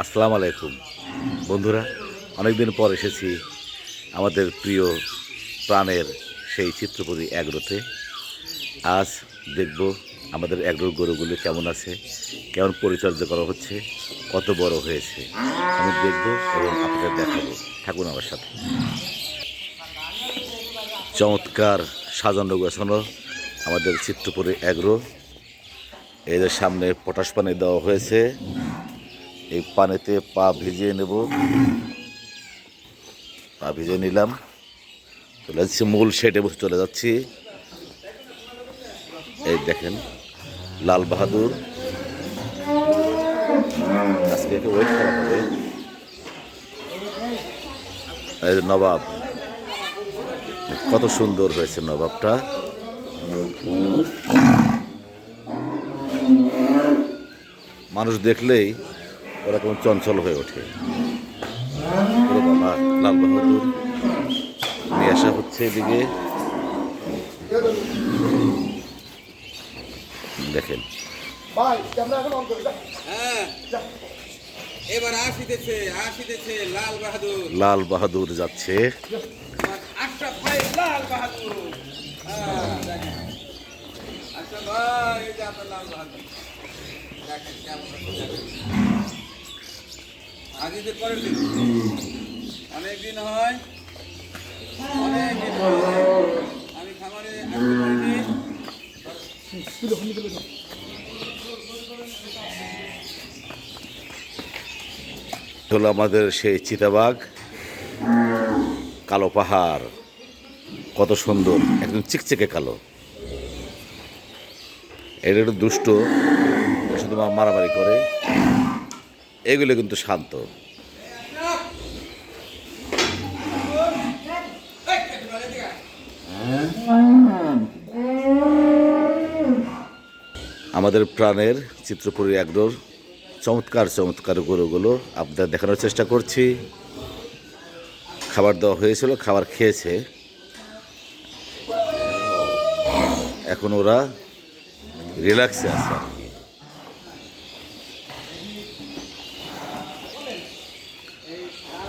আসসালামু আলাইকুম বন্ধুরা, অনেকদিন পর এসেছি আমাদের প্রিয় প্রাণের সেই চিত্রপুরী অ্যাগ্রোতে। আজ দেখব আমাদের অ্যাগ্রোর গরুগুলো কেমন আছে, কেমন পরিচর্যা করা হচ্ছে, কত বড় হয়েছে আমি দেখব এবং আপনাদের দেখাবো। থাকুন আমার সাথে। চমৎকার সাজানো গোছানো আমাদের চিত্রপুরী অ্যাগ্রো। এদের সামনে পটাশ পানি দেওয়া হয়েছে, এই পানিতে পা ভিজিয়ে নেব। পা ভিজিয়ে নিলাম, চলে যাচ্ছি মূল শেডে বসে চলে যাচ্ছি। এই দেখেন লাল বাহাদুর, আজকে একে ওয়েট করা হবে। এই নবাব, কত সুন্দর হয়েছে নবাবটা। মানুষ দেখলেই ওরা কেমন চঞ্চল হয়ে ওঠে। বাবা, লাল বাহাদুর নিয়ে আসা হচ্ছে এদিকে, দেখেন। এবার আসিতেছে লাল বাহাদুর। লাল বাহাদুর যাচ্ছে। আশরাফ ভাই লাল বাহাদুর। দেখেন আশরাফ ভাই, এই যে আপনার লাল বাহাদুর। দেখেন কেমন আজিদের পরের দিন, অনেকদিন হয়, আমি খামারে আসতে পারিনি। হলো আমাদের সেই চিতাবাঘ, কালো পাহাড়, কত সুন্দর, একদম চিকচিকে কালো। এটা একটু দুষ্ট, শুধু মারামারি করে। এগুলো কিন্তু শান্ত। আমাদের প্রাণের চিত্রপুরী অ্যাগ্রোর চমৎকার চমৎকার গরুগুলো আপনাদের দেখানোর চেষ্টা করছি। খাবার দেওয়া হয়েছিল, খাবার খেয়েছে, এখন ওরা রিল্যাক্সে আছে আর কি।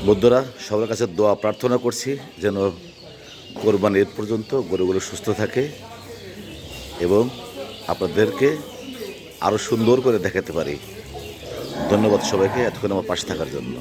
বন্ধুরা, সবার কাছে দোয়া প্রার্থনা করছি যেন কোরবানি ঈদ পর্যন্ত গরুগুলো সুস্থ থাকে এবং আপনাদেরকে আরও সুন্দর করে দেখাতে পারি। ধন্যবাদ সবাইকে এতক্ষণ আমার পাশে থাকার জন্য।